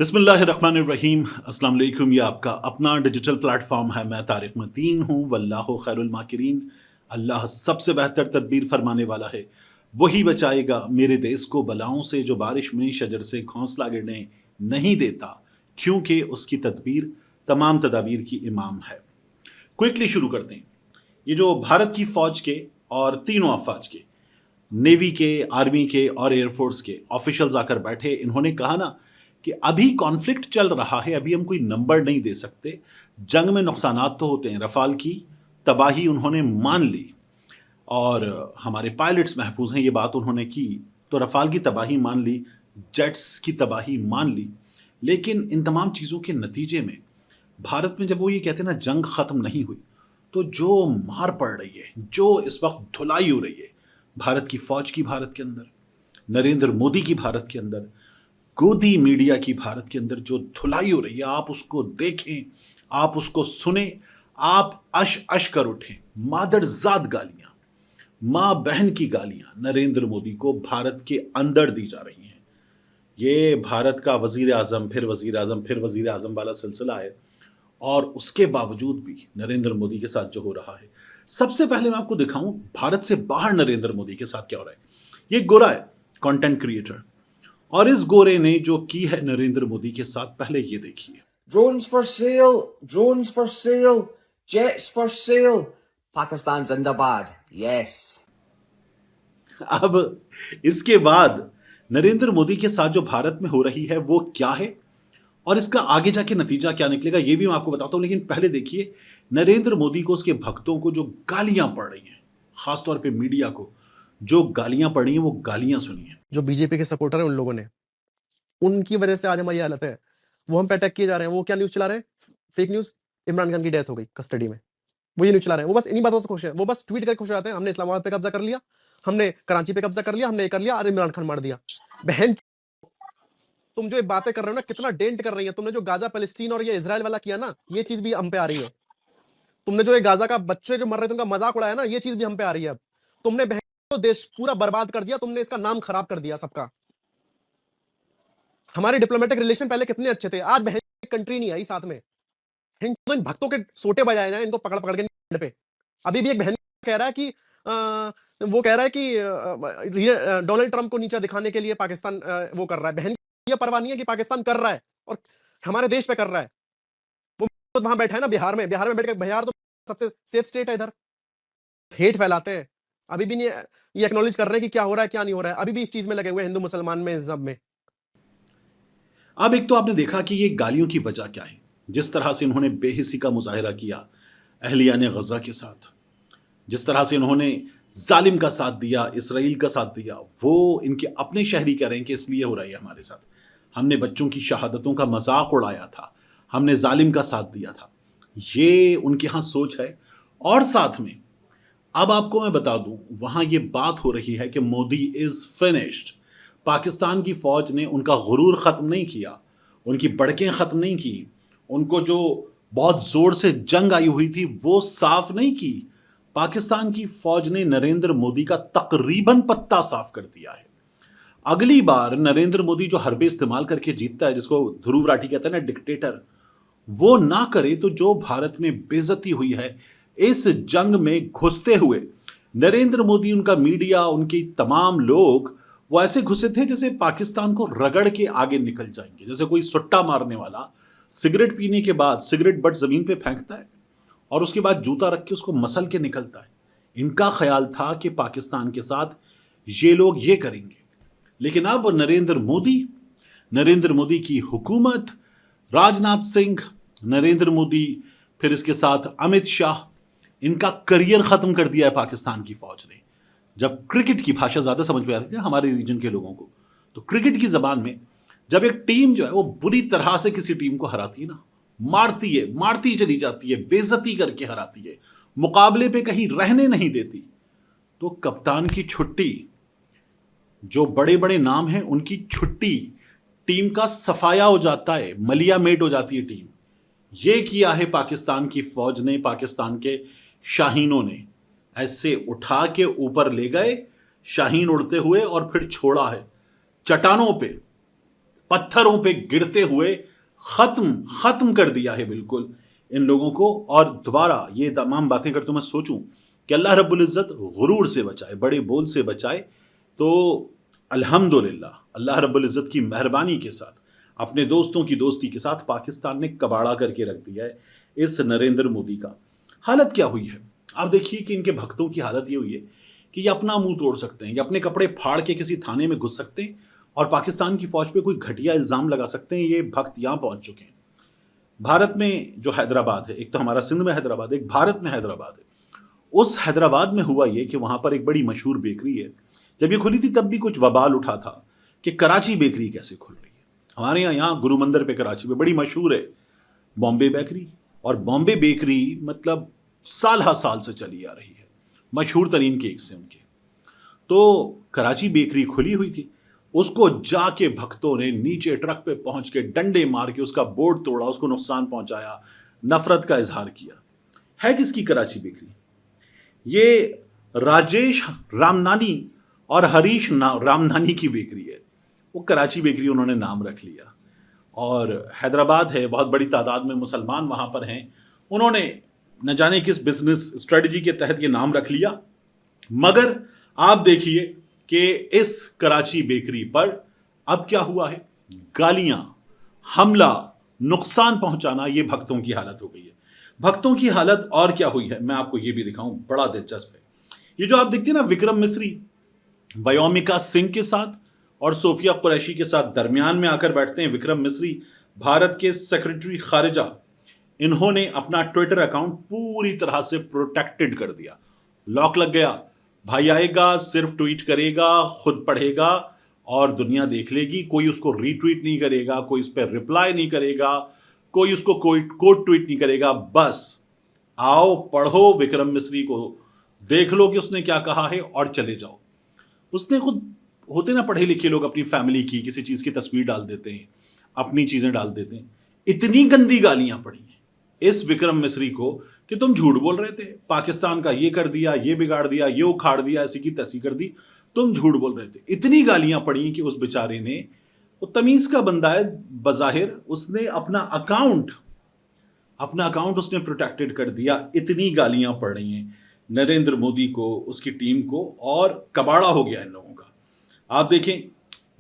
बिस्मिल्लाहिर्रहमानिर्रहीम। अस्सलाम वालेकुम। ये आपका अपना डिजिटल प्लेटफॉर्म है। मैं तारिक मतीन हूँ। वल्लाहु खैरुल माकिरीन। अल्लाह सबसे बेहतर तदबीर फरमाने वाला है। वही बचाएगा मेरे देश को बलाओं से, जो बारिश में शजर से घोंसला गिरने नहीं देता, क्योंकि उसकी तदबीर तमाम तदाबीर की इमाम है। क्विकली शुरू करते हैं। ये जो भारत की फौज के और तीनों अफवाज के, नेवी के, आर्मी के और एयरफोर्स के ऑफिशियल्स आकर बैठे, इन्होंने कहा ना कि अभी कॉन्फ्लिक्ट चल रहा है, अभी हम कोई नंबर नहीं दे सकते, जंग में नुकसानात तो होते हैं। रफाल की तबाही उन्होंने मान ली और हमारे पायलट्स महफूज हैं, ये बात उन्होंने की। तो रफाल की तबाही मान ली, जेट्स की तबाही मान ली, लेकिन इन तमाम चीज़ों के नतीजे में भारत में जब वो ये कहते हैं ना जंग ख़त्म नहीं हुई, तो जो मार पड़ रही है, जो इस वक्त धुलाई हो रही है भारत की फौज की, भारत के अंदर नरेंद्र मोदी की, भारत के अंदर गोदी मीडिया की, भारत के अंदर जो धुलाई हो रही है, आप उसको देखें, आप उसको सुने, आप अश अश कर उठें। मादरजाद गालियां, माँ बहन की गालियां नरेंद्र मोदी को भारत के अंदर दी जा रही हैं। ये भारत का वजीर आजम, फिर वजीर आजम, फिर वजीर आजम वाला सिलसिला है, और उसके बावजूद भी नरेंद्र मोदी के साथ जो हो रहा है। सबसे पहले मैं आपको दिखाऊं भारत से बाहर नरेंद्र मोदी के साथ क्या हो रहा है। ये गोरा है, कंटेंट क्रिएटर, और इस गोरे ने जो की है नरेंद्र मोदी के साथ, पहले ये देखिए। Drones for sale, drones for sale, jets for sale. Pakistan Zindabad, yes. अब इसके बाद नरेंद्र मोदी के साथ जो भारत में हो रही है वो क्या है, और इसका आगे जाके नतीजा क्या निकलेगा, ये भी मैं आपको बताता हूं। लेकिन पहले देखिए नरेंद्र मोदी को, उसके भक्तों को जो गालियां पड़ रही हैं, खासतौर पे मीडिया को जो गालियां पड़ रही हैं, वो गालियां सुनिए। जो बीजेपी के सपोर्टर हैं उन लोगों ने, उनकी वजह से आज हमारी हालत है। वो हम पे अटैक किए जा रहे हैं। वो क्या न्यूज चला रहे हैं? Fake news. इमरान खान की डेथ हो गई कस्टडी में, वो ये न्यूज चला रहे हैं। वो बस इन्हीं बातों से खुश है। वो बस ट्वीट करके खुश हो जाते हैं, हमने इस्लामाबाद पे कब्जा कर लिया, हमने कराची पे कब्जा कर लिया, हमने ये कर लिया, अरे इमरान खान मार दिया। बहन, तुम जो ये बातें कर रहे हो ना, कितना डेंट कर रही है। तुमने जो गाजा पैलेस्टीन और ये इजराइल वाला किया ना, ये चीज भी हम पे आ रही है। तुमने जो ये गाजा का बच्चे जो मर रहे थे उनका मजाक उड़ाया ना, ये चीज भी हम पे आ रही है। अब तुमने बहन तो देश पूरा बर्बाद कर दिया, तुमने इसका नाम खराब कर दिया सबका। हमारे डिप्लोमेटिक रिलेशन पहले कितने अच्छे थे, आज बहन कंट्री नहीं आई साथ में। तो इन भक्तों के सोटे बजाए जाए, इनको पकड़ पकड़ के पे। अभी भी एक बहन कह रहा है कि वो कह रहा है कि डोनाल्ड ट्रंप को नीचा दिखाने के लिए पाकिस्तान वो कर रहा है। बहन ये परवाह नहीं है कि पाकिस्तान कर रहा है और हमारे देश पे कर रहा है। वो वहां बैठा है ना बिहार में बैठ के, बिहार तो सबसे सेफ स्टेट है। इधर हेट फैलाते हैं, अभी भी नहीं ये एक्नॉलेज कर रहे हैं कि क्या हो रहा है क्या नहीं हो रहा है। अभी भी इस चीज में लगे हुए हैं, हिंदू मुसलमान में, इस सब में। अब एक तो आपने देखा कि ये गालियों की वजह क्या है, जिस तरह से इन्होंने बेहिसी का मुजाहिरा किया अहलियाने गज़ा के साथ, जिस तरह से इन्होंने जालिम का साथ दिया, इसराइल का साथ दिया। वो इनके अपने शहरी कह रहे हैं कि इसलिए हो रहा है हमारे साथ, हमने बच्चों की शहादतों का मजाक उड़ाया था, हमने जालिम का साथ दिया था। ये उनके यहाँ सोच है। और साथ में अब आपको मैं बता दूं, वहां ये बात हो रही है कि मोदी इज फिनिश्ड। पाकिस्तान की फौज ने उनका गुरूर खत्म नहीं किया, उनकी बड़कें खत्म नहीं की, उनको जो बहुत जोर से जंग आई हुई थी वो साफ नहीं की। पाकिस्तान की फौज ने नरेंद्र मोदी का तकरीबन पत्ता साफ कर दिया है। अगली बार नरेंद्र मोदी जो हरबे इस्तेमाल करके जीतता है, जिसको ध्रुव राठी कहते हैं ना डिक्टेटर, वो ना करे तो जो भारत में बेइज्जती हुई है इस जंग में घुसते हुए, नरेंद्र मोदी, उनका मीडिया, उनके तमाम लोग, वो ऐसे घुसे थे जैसे पाकिस्तान को रगड़ के आगे निकल जाएंगे। जैसे कोई सुट्टा मारने वाला सिगरेट पीने के बाद सिगरेट बट जमीन पे फेंकता है और उसके बाद जूता रख के उसको मसल के निकलता है। इनका ख्याल था कि पाकिस्तान के साथ ये लोग ये करेंगे। लेकिन अब नरेंद्र मोदी की हुकूमत, राजनाथ सिंह, नरेंद्र मोदी, फिर इसके साथ अमित शाह, इनका करियर खत्म कर दिया है पाकिस्तान की फौज ने। जब क्रिकेट की भाषा ज्यादा समझ में आती है हमारे रीजन के लोगों को, तो क्रिकेट की जबान में जब एक टीम जो है वो बुरी तरह से किसी टीम को हराती है ना, मारती चली जाती है, बेइज्जती करके हराती है, मुकाबले पे कहीं रहने नहीं देती, तो कप्तान की छुट्टी, जो बड़े बड़े नाम हैं उनकी छुट्टी, टीम का सफाया हो जाता है, मलिया मेट हो जाती है टीम। ये किया है पाकिस्तान की फौज ने, पाकिस्तान के शाहीनों ने। ऐसे उठा के ऊपर ले गए शाहीन उड़ते हुए और फिर छोड़ा है चट्टानों पे, पत्थरों पे गिरते हुए खत्म कर दिया है बिल्कुल इन लोगों को। और दोबारा ये तमाम बातें कर तो मैं सोचूं कि अल्लाह रब्बुल इज़्ज़त गुरूर से बचाए, बड़े बोल से बचाए, तो अल्हम्दुलिल्लाह अल्लाह रब्बुल इज़्ज़त की मेहरबानी के साथ, अपने दोस्तों की दोस्ती के साथ पाकिस्तान ने कबाड़ा करके रख दिया है इस नरेंद्र मोदी का। हालत क्या हुई है आप देखिए कि इनके भक्तों की हालत ये हुई है कि ये अपना मुंह तोड़ सकते हैं, ये अपने कपड़े फाड़ के किसी थाने में घुस सकते हैं और पाकिस्तान की फौज पे कोई घटिया इल्ज़ाम लगा सकते हैं। ये भक्त यहाँ पहुंच चुके हैं। भारत में जो हैदराबाद है, एक तो हमारा सिंध में हैदराबाद है, एक भारत में हैदराबाद है। उस हैदराबाद में हुआ ये कि वहां पर एक बड़ी मशहूर बेकरी है। जब ये खुली थी तब भी कुछ वबाल उठा था कि कराची बेकरी कैसे खुल रही है। हमारे यहाँ गुरु मंदिर पे कराची पे बड़ी मशहूर है बॉम्बे बेकरी, और बॉम्बे बेकरी मतलब साल से चली आ रही है, मशहूर तरीन केक से उनके। तो कराची बेकरी खुली हुई थी, उसको जाके भक्तों ने नीचे ट्रक पे पहुंच के डंडे मार के उसका बोर्ड तोड़ा, उसको नुकसान पहुंचाया, नफरत का इजहार किया। है किसकी कराची बेकरी? ये राजेश रामनानी और हरीश रामनानी की बेकरी है। वो कराची बेकरी उन्होंने नाम रख लिया। और हैदराबाद है, बहुत बड़ी तादाद में मुसलमान वहां पर हैं, उन्होंने न जाने किस बिजनेस स्ट्रेटजी के तहत ये नाम रख लिया। मगर आप देखिए कि इस कराची बेकरी पर अब क्या हुआ है, गालियां, हमला, नुकसान पहुंचाना, ये भक्तों की हालत हो गई है। भक्तों की हालत और क्या हुई है मैं आपको ये भी दिखाऊं, बड़ा दिलचस्प है। ये जो आप देखते हैं ना, विक्रम मिस्री व्योमिका सिंह के साथ और सोफिया कुरैशी के साथ दरमियान में आकर बैठते हैं। विक्रम मिस्री भारत के सेक्रेटरी खारिजा, इन्होंने अपना ट्विटर अकाउंट पूरी तरह से प्रोटेक्टेड कर दिया, लॉक लग गया। भाई आएगा, सिर्फ ट्वीट करेगा, खुद पढ़ेगा और दुनिया देख लेगी। कोई उसको रीट्वीट नहीं करेगा, कोई उस पर रिप्लाई नहीं करेगा, कोई उसको कोट ट्वीट नहीं करेगा। बस आओ, पढ़ो विक्रम मिस्री को, देख लो कि उसने क्या कहा है और चले जाओ। उसने खुद, होते ना पढ़े लिखे लोग, अपनी फैमिली की किसी चीज की तस्वीर डाल देते हैं, अपनी चीजें डाल देते हैं। इतनी गंदी गालियां पड़ी हैं इस विक्रम मिस्री को कि तुम झूठ बोल रहे थे, पाकिस्तान का ये कर दिया, ये बिगाड़ दिया, ये उखाड़ दिया, ऐसी की तैसी कर दी, तुम झूठ बोल रहे थे। इतनी गालियां पड़ी कि उस बेचारे ने, वो तमीज का बंदा है बजाहिर, उसने अपना अकाउंट उसने प्रोटेक्टेड कर दिया। इतनी गालियां पड़ रही हैं नरेंद्र मोदी को, उसकी टीम को, और कबाड़ा हो गया इन लोगों का। आप देखें,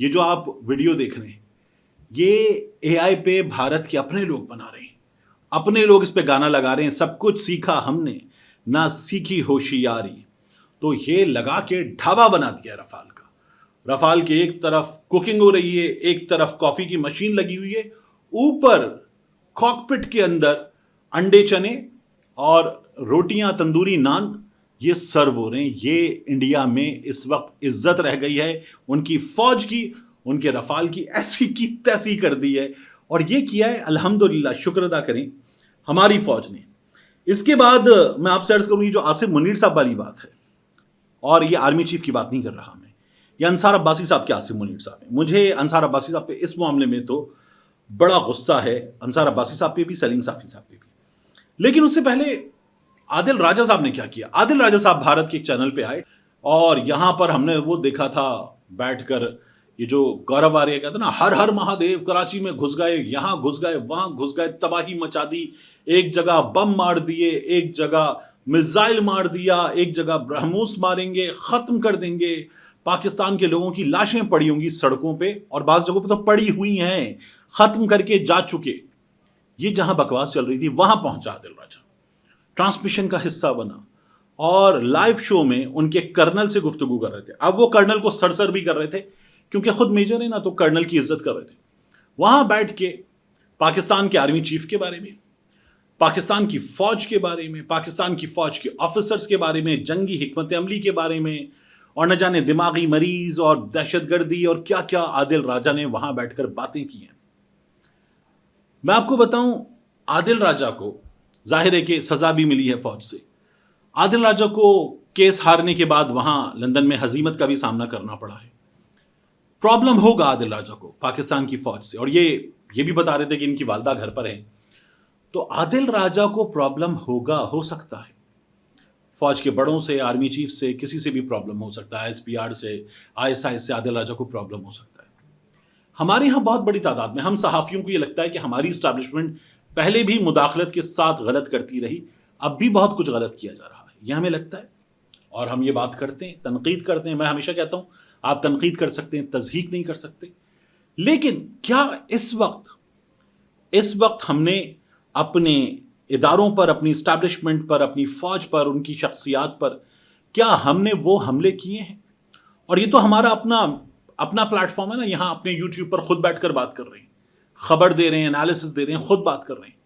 ये जो आप वीडियो देख रहे हैं, ये एआई पे भारत के अपने लोग बना रहे हैं, अपने लोग इस पे गाना लगा रहे हैं, सब कुछ सीखा हमने ना सीखी होशियारी। तो ये लगा के ढाबा बना दिया रफाल का। रफाल के एक तरफ कुकिंग हो रही है, एक तरफ कॉफी की मशीन लगी हुई है, ऊपर कॉकपिट के अंदर अंडे चने और रोटियां, तंदूरी नान, ये सर्व हो रहे हैं। ये इंडिया में इस वक्त इज्जत रह गई है उनकी फौज की, उनके रफाल की, ऐसी की तैसी कर दी है। और ये किया है, अल्हम्दुलिल्लाह, शुक्र अदा करें हमारी फौज ने। इसके बाद मैं आपसे अर्ज करूं, ये जो आसिफ मुनीर साहब वाली बात है, और ये आर्मी चीफ की बात नहीं कर रहा मैं, ये अंसार अब्बासी साहब के आसिफ मुनीर साहब है। मुझे अंसार अब्बासी साहब पे इस मामले में तो बड़ा गुस्सा है, अंसार अब्बासी साहब पे भी, सलीम साफी साहब पे भी। लेकिन उससे पहले आदिल राजा साहब ने क्या किया। आदिल राजा साहब भारत के एक चैनल पे आए और यहां पर हमने वो देखा था बैठकर, ये जो गौरव आर्य कहता ना, हर हर महादेव, कराची में घुस गए, यहां घुस गए, वहां घुस गए, तबाही मचा दी, एक जगह बम मार दिए, एक जगह मिसाइल मार दिया, एक जगह ब्रह्मोस मारेंगे, खत्म कर देंगे, पाकिस्तान के लोगों की लाशें पड़ी होंगी सड़कों पे, और बाज़ जगहों पे तो पड़ी हुई हैं, खत्म करके जा चुके। ये जहां बकवास चल रही थी वहां पहुंचा आदिल राजा, ट्रांसमिशन का हिस्सा बना और लाइव शो में उनके कर्नल से गुफ्तगू कर रहे थे। अब वो कर्नल को सरसर भी कर रहे थे क्योंकि खुद मेजर है ना, तो कर्नल की इज्जत कर रहे थे। वहां बैठ के पाकिस्तान के आर्मी चीफ के बारे में, पाकिस्तान की फौज के बारे में, पाकिस्तान की फौज के ऑफिसर्स के बारे में, जंगी हिकमत अमली के बारे में, और न जाने दिमागी मरीज और दहशतगर्दी और क्या क्या आदिल राजा ने वहां बैठकर बातें की हैं। मैं आपको बताऊं, आदिल राजा को जाहिर है कि सजा भी मिली है फौज से। आदिल राजा को केस हारने के बाद वहां लंदन में हजीमत का भी सामना करना पड़ा है। प्रॉब्लम होगा आदिल राजा को पाकिस्तान की फौज से, और ये भी बता रहे थे कि इनकी वालदा घर पर है, तो आदिल राजा को प्रॉब्लम होगा, हो सकता है। फौज के बड़ों से, आर्मी चीफ से, किसी से भी प्रॉब्लम हो सकता है, एसपीआर से, आईएसआई से आदिल राजा को प्रॉब्लम हो सकता है। ہمارے ہاں بہت بڑی تعداد میں ہم صحافیوں کو یہ لگتا ہے کہ ہماری اسٹیبلشمنٹ پہلے بھی مداخلت کے ساتھ غلط کرتی رہی، اب بھی بہت کچھ غلط کیا جا رہا ہے، یہ ہمیں لگتا ہے، اور ہم یہ بات کرتے ہیں، تنقید کرتے ہیں۔ میں ہمیشہ کہتا ہوں آپ تنقید کر سکتے ہیں، تضحیق نہیں کر سکتے، لیکن کیا اس وقت ہم نے اپنے اداروں پر، اپنی اسٹیبلشمنٹ پر، اپنی فوج پر، ان کی شخصیات پر کیا ہم نے وہ حملے کیے ہیں؟ اور یہ تو ہمارا اپنا پلیٹ فارم ہے نا، یہاں اپنے یوٹیوب پر خود بیٹھ کر بات کر رہے ہیں، خبر دے رہے ہیں، انالیسس دے رہے ہیں، خود بات کر رہے ہیں۔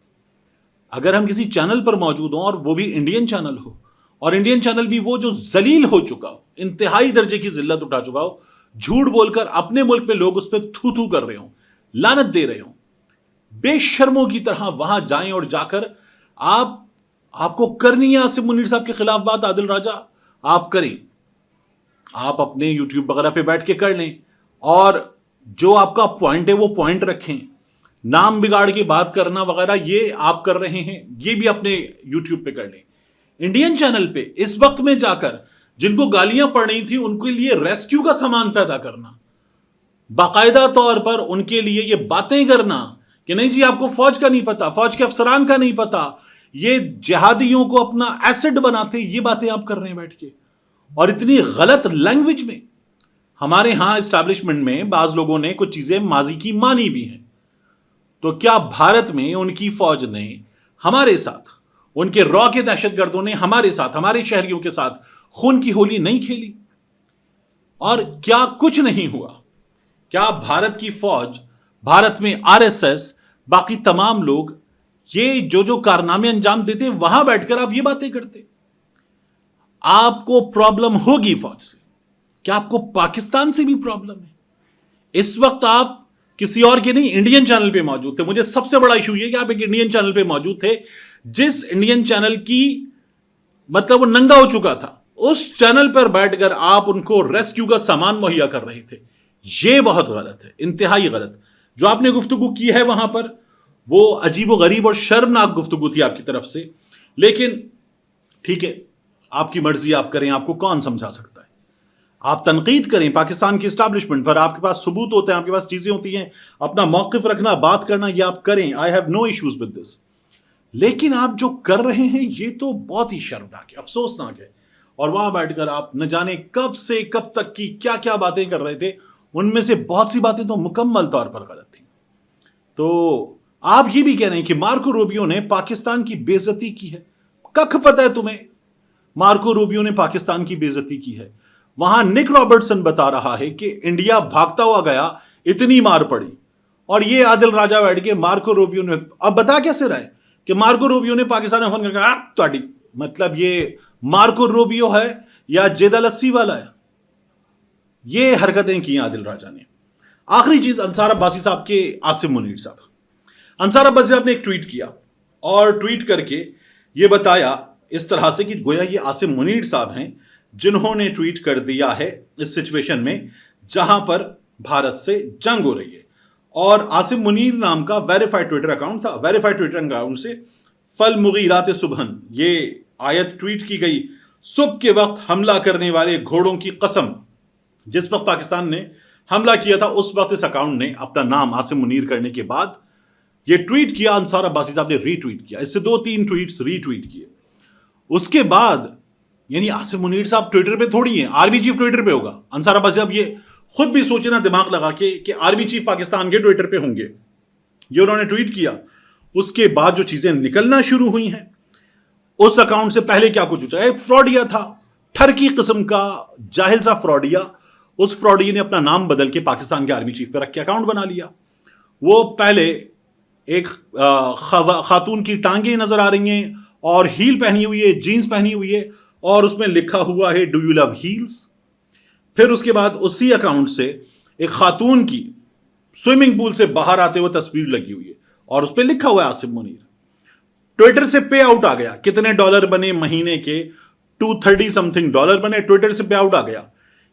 اگر ہم کسی چینل پر موجود ہوں، اور وہ بھی انڈین چینل ہو، اور انڈین چینل بھی وہ جو ذلیل ہو چکا ہو، انتہائی درجے کی ذلت اٹھا چکا ہو، جھوٹ بول کر اپنے ملک میں لوگ اس پہ تھو تھو کر رہے ہوں، لعنت دے رہے ہوں، بے شرموں کی طرح وہاں جائیں اور جا کر آپ کو کرنی ہے عاصم منیر صاحب کے خلاف بات، عادل راجہ آپ کریں، آپ اپنے یوٹیوب وغیرہ پہ بیٹھ کے کر لیں، اور جو آپ کا پوائنٹ ہے وہ پوائنٹ رکھیں، نام بگاڑ کے بات کرنا وغیرہ یہ آپ کر رہے ہیں، یہ بھی اپنے یوٹیوب پہ کر لیں۔ انڈین چینل پہ اس وقت میں جا کر جن کو گالیاں پڑ رہی تھیں ان کے لیے ریسکیو کا سامان پیدا کرنا، باقاعدہ طور پر ان کے لیے یہ باتیں کرنا کہ نہیں جی آپ کو فوج کا نہیں پتا، فوج کے افسران کا نہیں پتا، یہ جہادیوں کو اپنا ایسڈ بناتے، یہ باتیں آپ کر رہے ہیں بیٹھ کے، اور اتنی غلط لینگویج میں۔ ہمارے ہاں اسٹیبلشمنٹ میں بعض لوگوں نے کچھ چیزیں ماضی کی مانی بھی ہیں، تو کیا بھارت میں ان کی فوج نے ہمارے ساتھ، ان کے را کے دہشت گردوں نے ہمارے ساتھ، ہمارے شہریوں کے ساتھ خون کی ہولی نہیں کھیلی؟ اور کیا کچھ نہیں ہوا؟ کیا بھارت کی فوج، بھارت میں RSS، باقی تمام لوگ یہ جو کارنامے انجام دیتے وہاں بیٹھ کر آپ یہ باتیں کرتے؟ آپ کو پرابلم ہوگی فوج سے، کیا آپ کو پاکستان سے بھی پرابلم ہے؟ اس وقت آپ کسی اور کے نہیں، انڈین چینل پہ موجود تھے۔ مجھے سب سے بڑا ایشو یہ کہ آپ ایک انڈین چینل پہ موجود تھے، جس انڈین چینل کی مطلب وہ ننگا ہو چکا تھا، اس چینل پر بیٹھ کر آپ ان کو ریسکیو کا سامان مہیا کر رہے تھے۔ یہ بہت غلط ہے، انتہائی غلط۔ جو آپ نے گفتگو کی ہے وہاں پر، وہ عجیب و غریب اور شرمناک گفتگو تھی آپ کی طرف سے، لیکن ٹھیک ہے، آپ کی مرضی، آپ کریں، آپ کو کون سمجھا سکتا ہے؟ آپ تنقید کریں پاکستان کی اسٹیبلشمنٹ پر، آپ کے پاس ثبوت ہوتے ہیں، آپ کے پاس چیزیں ہوتی ہیں، اپنا موقف رکھنا، بات کرنا، یہ آپ کریں، I have no issues with this. لیکن آپ جو کر رہے ہیں یہ تو بہت ہی شرمناک ہے، افسوسناک ہے، اور وہاں بیٹھ کر آپ نہ جانے کب سے کب تک کی کیا کیا باتیں کر رہے تھے، ان میں سے بہت سی باتیں تو مکمل طور پر غلط تھیں۔ تو آپ یہ بھی کہہ رہے ہیں کہ مارکو روبیو نے پاکستان کی بے عزتی کی ہے۔ ککھ پتہ ہے تمہیں مارکو روبیو نے پاکستان کی بے عزتی کی ہے؟ وہاں نک رابرٹسن بتا رہا ہے کہ انڈیا بھاگتا ہوا گیا، اتنی مار پڑی، اور یہ عادل راجہ بیٹھ کے مارکو روبیو نے، اب بتا کیسے رہے کہ مارکو روبیو نے پاکستان میں فون کر کہا تواڈی مطلب یہ مارکو روبیو ہے یا جیدہ لسی والا ہے؟ یہ حرکتیں کی عادل راجہ نے۔ آخری چیز، انصار عباسی صاحب کے عاصم منیر صاحب، انصار عباسی صاحب نے ایک ٹویٹ کیا، اور ٹویٹ کر کے یہ بتایا اس طرح سے کہ گویا یہ عاصم منیر صاحب ہیں جنہوں نے ٹویٹ کر دیا ہے اس سچویشن میں جہاں پر بھارت سے جنگ ہو رہی ہے۔ اور عاصم منیر نام کا ویریفائڈ ٹویٹر اکاؤنٹ تھا، ویریفائڈ ٹویٹر اکاؤنٹ سے فالمغیرات صبحن یہ آیت ٹویٹ کی گئی، صبح کے وقت حملہ کرنے والے گھوڑوں کی قسم۔ جس وقت پاکستان نے حملہ کیا تھا اس وقت اس اکاؤنٹ نے اپنا نام عاصم منیر کرنے کے بعد یہ ٹویٹ کیا، انصار عباسی صاحب نے ری ٹویٹ کیا، اس سے 2-3 ٹویٹس ری ٹویٹ کیے۔ اس کے بعد یعنی عاصم منیر صاحب ٹویٹر پہ تھوڑی ہیں، آرمی چیف ٹویٹر پہ ہوگا۔ انصار عباسی صاحب یہ خود بھی سوچنا دماغ لگا کے کہ آرمی چیف پاکستان کے ٹویٹر پہ ہوں گے، یہ انہوں نے ٹویٹ کیا۔ اس کے بعد جو چیزیں نکلنا شروع ہوئی ہیں، اس اکاؤنٹ سے پہلے کیا کچھ ہوا، ایک فراڈیا تھا، ٹھرکی قسم کا جاہل سا فراڈیا، اس فراڈیا نے اپنا نام بدل کے پاکستان کے آرمی چیف پہ رکھ کے اکاؤنٹ بنا لیا۔ وہ پہلے ایک خاتون کی ٹانگیں نظر آ رہی ہیں اور ہیل پہنی ہوئی ہے، جینز پہنی ہوئی ہے، اور اس میں لکھا ہوا ہے ڈو یو لو ہیلز۔ پھر اس کے بعد اسی اکاؤنٹ سے ایک خاتون کی سوئمنگ پول سے باہر آتے ہوئے تصویر لگی ہوئی ہے اور اس پہ لکھا ہوا ہے عاصم منیر۔ ٹویٹر سے پے آؤٹ آ گیا، کتنے ڈالر بنے مہینے کے، $230 something بنے، ٹویٹر سے پے آؤٹ آ گیا۔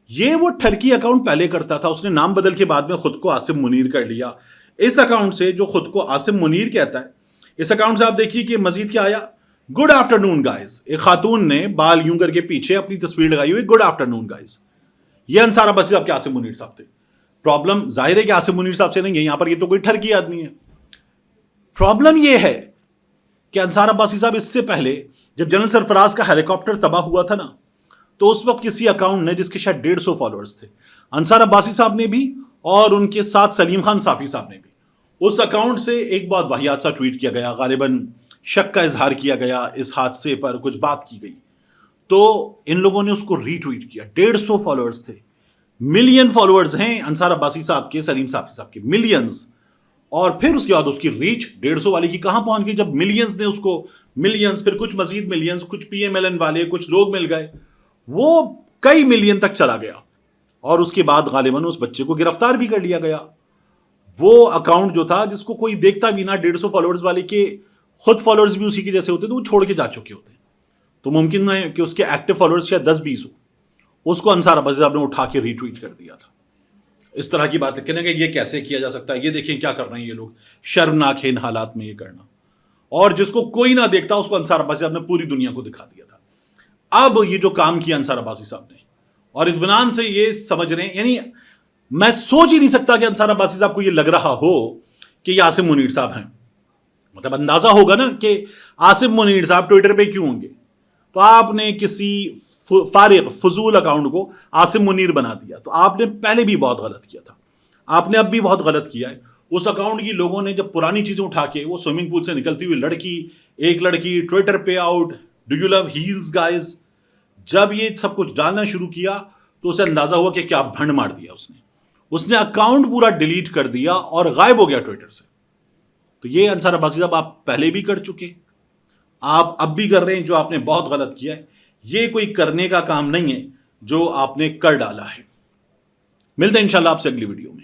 یہ وہ ٹھرکی اکاؤنٹ پہلے کرتا تھا، اس نے نام بدل کے بعد میں خود کو عاصم منیر کر لیا۔ اس اکاؤنٹ سے جو خود کو عاصم منیر کہتا ہے، اس اکاؤنٹ سے آپ دیکھیے کہ مزید کیا آیا، گڈ آفٹرنون گائز۔ ایک خاتون نے بال یوں کر کے پیچھے اپنی تصویر لگائی ہوئی، گڈ آفٹرنون گائز۔ یہ انصار عباسی صاحب کے عاصم منیر صاحب تھے۔ प्रॉब्लम जाहिर है कि आसिम मुनीर साहब से नहीं है, यहां पर ये तो कोई ठरकी आदमी है। प्रॉब्लम ये है कि अंसार अब्बासी साहब इससे पहले जब जनरल सरफराज का हेलीकॉप्टर तबाह हुआ था ना, तो उस वक्त किसी अकाउंट ने जिसके शायद 150 फॉलोअर्स थे, अंसार अब्बासी साहब ने भी और उनके साथ सलीम खान साफी साहब ने भी, उस अकाउंट से एक बहुत वाहियात सा ट्वीट किया गया, गालिबन शक का इजहार किया गया, इस हादसे पर कुछ बात की गई, तो इन लोगों ने उसको रीट्वीट किया। 150 फॉलोअर्स थे, मिलियन फॉलोअर्स हैं अंसार अब्बासी साहब के, सलीम साफी साहब के, मिलियंस। और फिर उसके बाद उसकी रीच 150 वाली की कहां पहुंच गई, जब मिलियंस ने उसको, मिलियंस, फिर कुछ मजीद मिलियंस, कुछ पीएमएलएन वाले, कुछ लोग मिल गए, वो कई मिलियन तक चला गया। और उसके बाद गालिबन उस बच्चे को गिरफ्तार भी कर लिया गया। वो अकाउंट जो था जिसको कोई देखता भी ना, 150 फॉलोअर्स वाले के खुद फॉलोअर्स भी उसी के जैसे होते, तो वो छोड़ के जा चुके होते, तो मुमकिन है कि उसके एक्टिव फॉलोअर्स शायद 10-20 हो, उसको अंसार अब्बासी साहब ने उठा के रीट्वीट कर दिया था। इस तरह की बातें कहने के ये कैसे किया जा सकता है, ये देखें क्या कर रहे हैं ये लोग, शर्मनाक है इन हालात में ये करना। और जिसको कोई ना देखता उसको अंसार अब्बासी साहब ने पूरी दुनिया को दिखा दिया था। अब ये जो काम किया अंसार अब्बासी साहब ने, और इत्मीनान से ये समझ रहे हैं, यानी मैं सोच ही नहीं सकता कि अंसार अब्बासी साहब को ये लग रहा हो कि ये आसिम मुनीर साहब हैं। मतलब अंदाजा होगा ना कि आसिम मुनीर साहब ट्विटर पे क्यों होंगे, तो आपने किसी फारिग फजूल अकाउंट को आसिम मुनीर बना दिया, तो आपने पहले भी बहुत गलत किया था, आपने अब भी बहुत गलत किया है। उस अकाउंट की लोगों ने जब पुरानी चीजें उठा के, वो स्विमिंग पूल से निकलती हुई लड़की, एक लड़की ट्विटर पे out, do you love heels guys, जब ये सब कुछ डालना शुरू किया तो उसे अंदाजा हुआ कि क्या भंड मार दिया उसने अकाउंट पूरा डिलीट कर दिया और गायब हो गया ट्विटर से। तो ये अंसार अब्बासी साहब आप पहले भी कर चुके, आप अब भी कर रहे हैं, जो आपने बहुत गलत किया है। ये कोई करने का काम नहीं है जो आपने कर डाला है। मिलते हैं इंशाल्लाह आपसे अगली वीडियो में।